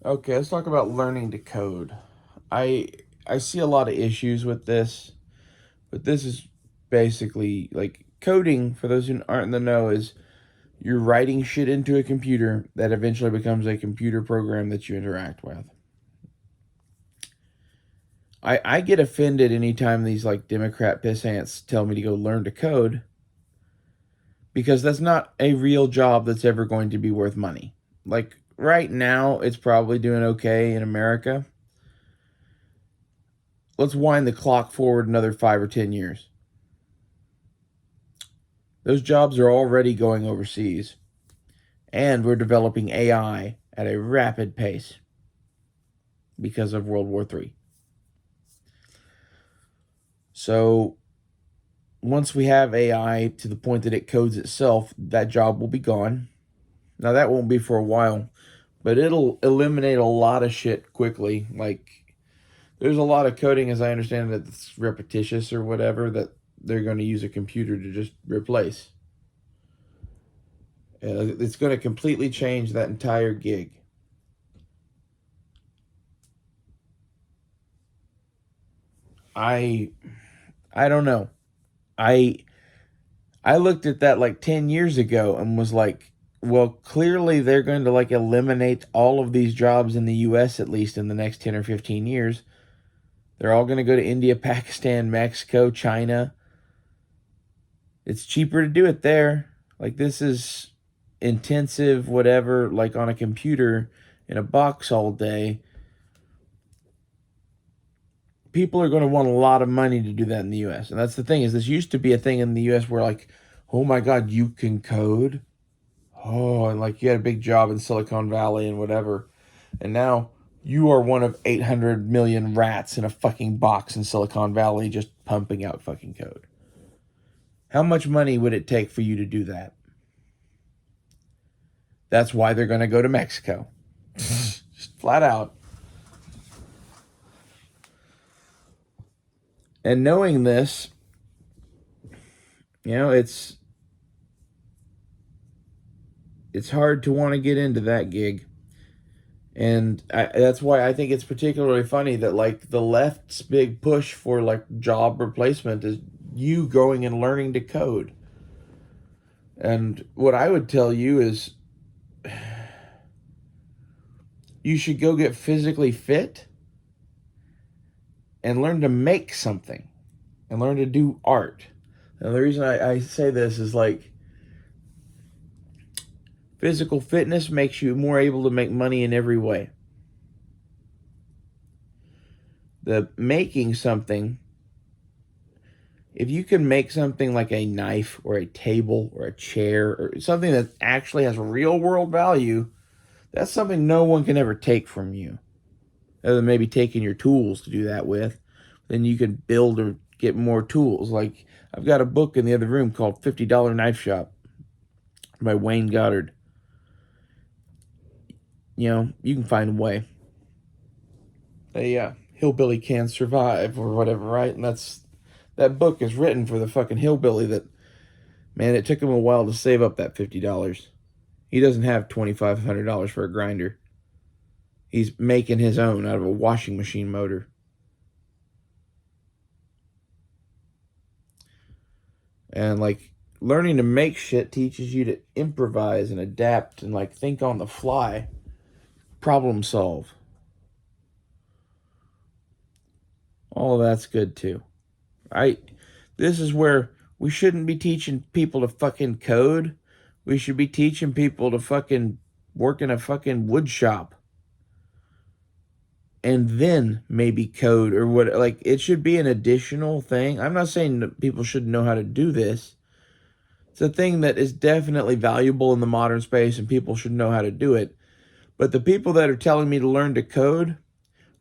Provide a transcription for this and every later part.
Okay, let's talk about learning to code. I I see a lot of issues with this, but this is basically like coding. For those who aren't in the know, is you're writing shit into a computer that eventually becomes a computer program that you interact with. I get offended anytime these like Democrat pissants tell me to go learn to code because that's not a real job that's ever going to be worth money. Like right now, it's probably doing okay in America. Let's wind the clock forward another 5 or 10 years. Those jobs are already going overseas, and we're developing AI at a rapid pace because of World War III. So once we have AI to the point that it codes itself, that job will be gone. Now, that won't be for a while, but it'll eliminate a lot of shit quickly. Like, there's a lot of coding, as I understand it, that's repetitious or whatever, that they're going to use a computer to just replace. It's going to completely change that entire gig. I I don't know. I I looked at that like 10 years ago and was like, well, clearly they're going to like eliminate all of these jobs in the US at least in the next 10 or 15 years. They're all going to go to India, Pakistan, Mexico, China. It's cheaper to do it there. Like this is intensive whatever like on a computer in a box all day. People are going to want a lot of money to do that in the US. And that's the thing is this used to be a thing in the US where like, "Oh my god, you can code?" Oh, and like you had a big job in Silicon Valley and whatever. And now you are one of 800 million rats in a fucking box in Silicon Valley just pumping out fucking code. How much money would it take for you to do that? That's why they're going to go to Mexico. Just flat out. And knowing this, you know, it's hard to want to get into that gig. And that's why I think it's particularly funny that like the left's big push for like job replacement is you going and learning to code. And what I would tell you is you should go get physically fit and learn to make something and learn to do art. And the reason I say this is like physical fitness makes you more able to make money in every way. The making something, if you can make something like a knife or a table or a chair or something that actually has real world value, that's something no one can ever take from you. Other than maybe taking your tools to do that with. Then you can build or get more tools. Like I've got a book in the other room called $50 Knife Shop by Wayne Goddard. You know, you can find a way. A hillbilly can survive or whatever, right? And that book is written for the fucking hillbilly that, man, it took him a while to save up that $50. He doesn't have $2,500 for a grinder. He's making his own out of a washing machine motor. And like learning to make shit teaches you to improvise and adapt and like think on the fly, problem solve. All of that's good too. Right? This is where we shouldn't be teaching people to fucking code. We should be teaching people to fucking work in a fucking wood shop. And then maybe code or what, like it should be an additional thing. I'm not saying that people should know how to do this. It's a thing that is definitely valuable in the modern space and people should know how to do it. But the people that are telling me to learn to code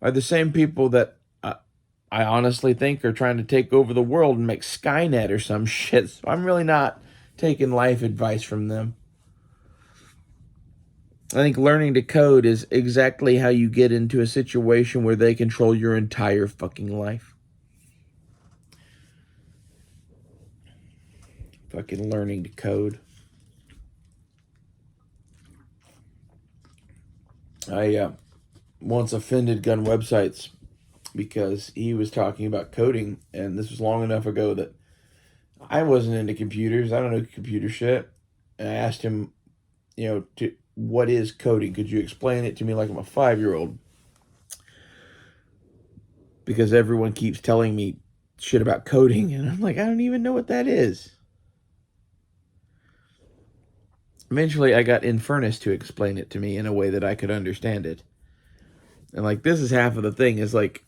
are the same people that I honestly think are trying to take over the world and make Skynet or some shit. So I'm really not taking life advice from them. I think learning to code is exactly how you get into a situation where they control your entire fucking life. Fucking learning to code. I once offended gun websites because he was talking about coding, and this was long enough ago that I wasn't into computers. I don't know computer shit. And I asked him, what is coding? Could you explain it to me like I'm a 5-year-old? Because everyone keeps telling me shit about coding, and I'm like, I don't even know what that is. Eventually, I got Infernus to explain it to me in a way that I could understand it. And, like, this is half of the thing, is, like,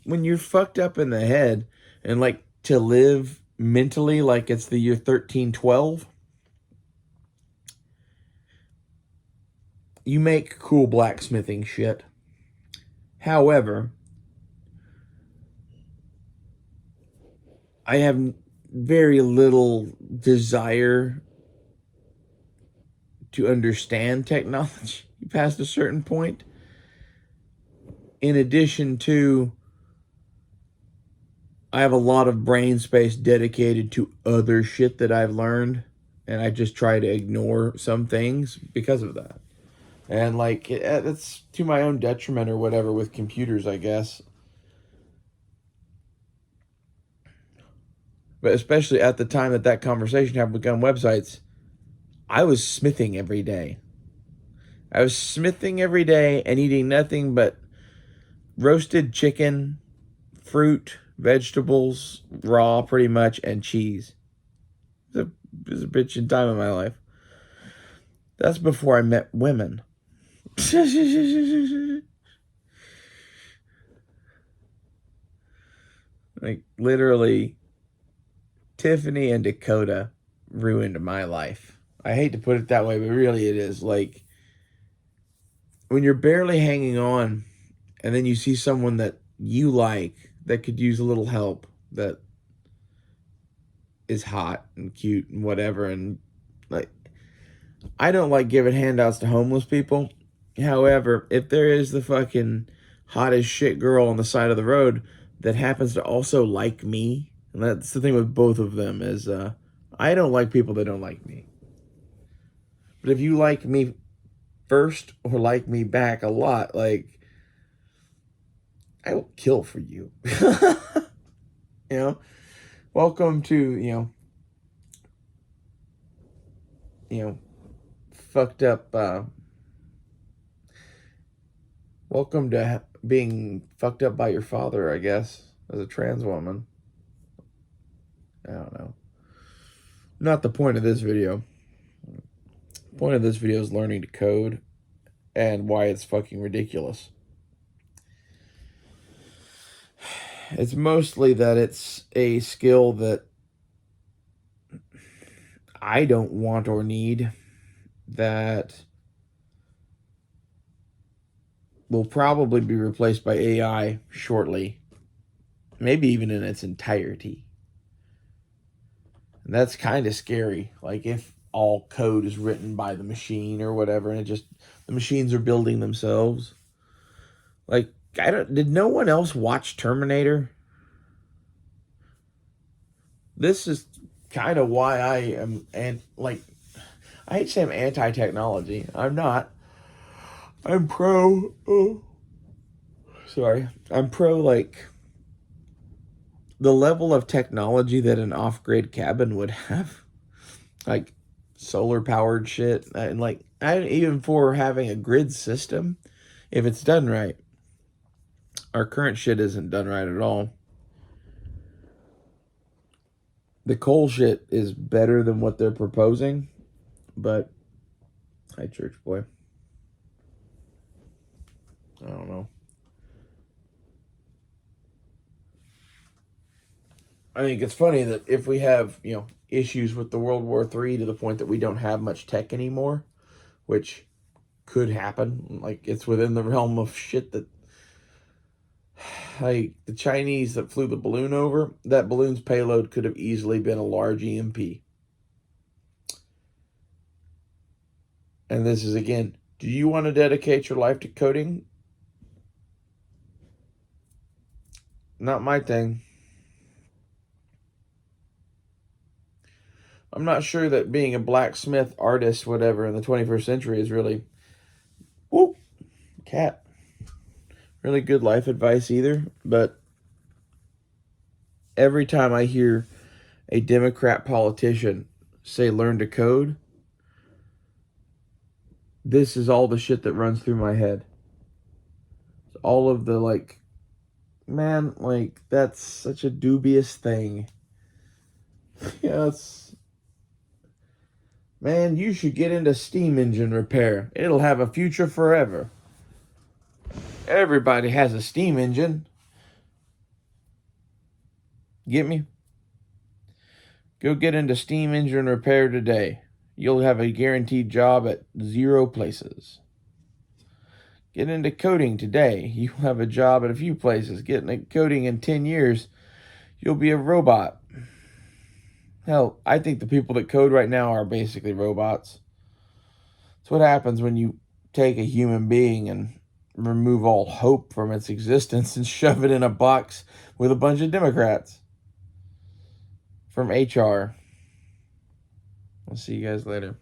when you're fucked up in the head, and, like, to live mentally like it's the year 1312, you make cool blacksmithing shit. However, I have very little desire to understand technology past a certain point. In addition to, I have a lot of brain space dedicated to other shit that I've learned, and I just try to ignore some things because of that. And, like, it's to my own detriment or whatever with computers, I guess. But especially at the time that that conversation happened with gun websites, I was smithing every day. I was smithing every day and eating nothing but roasted chicken, fruit, vegetables, raw pretty much, and cheese. It was a bitchin' time in my life. That's before I met women. Like, literally, Tiffany and Dakota ruined my life. I hate to put it that way, but really it is. Like, when you're barely hanging on, and then you see someone that you like that could use a little help, that is hot and cute and whatever, and, like, I don't like giving handouts to homeless people. However, if there is the fucking hottest shit girl on the side of the road that happens to also like me, and that's the thing with both of them, is I don't like people that don't like me. But if you like me first or like me back a lot, like, I will kill for you. You know? Welcome to, fucked up, welcome to being fucked up by your father, I guess, as a trans woman. I don't know. Not the point of this video. The point of this video is learning to code and why it's fucking ridiculous. It's mostly that it's a skill that I don't want or need, that will probably be replaced by AI shortly, maybe even in its entirety. And that's kind of scary. Like, if all code is written by the machine or whatever, and the machines are building themselves. Like, did no one else watch Terminator? This is kind of why I am, and, like, I hate to say I'm anti-technology. I'm not. I'm pro. Oh, sorry. I'm pro, like, the level of technology that an off-grid cabin would have. Like, solar-powered shit. And, like, even for having a grid system, if it's done right. Our current shit isn't done right at all. The coal shit is better than what they're proposing, but hi, church boy. I don't know. I think it's funny that if we have, issues with the World War III to the point that we don't have much tech anymore, which could happen, like, it's within the realm of shit that, like, the Chinese that flew the balloon over, that balloon's payload could have easily been a large EMP. And this is, again, do you want to dedicate your life to coding? Not my thing. I'm not sure that being a blacksmith, artist, whatever, in the 21st century is really, whoop, Cat. Really good life advice either, but every time I hear a Democrat politician say learn to code, this is all the shit that runs through my head. All of the like, man, like that's such a dubious thing. Yes. Man, you should get into steam engine repair. It'll have a future forever. Everybody has a steam engine. Get me? Go get into steam engine repair today. You'll have a guaranteed job at 0 places. Get into coding today. You'll have a job at a few places. Get into coding in 10 years. You'll be a robot. Hell, I think the people that code right now are basically robots. It's what happens when you take a human being and remove all hope from its existence and shove it in a box with a bunch of Democrats from HR. I'll see you guys later.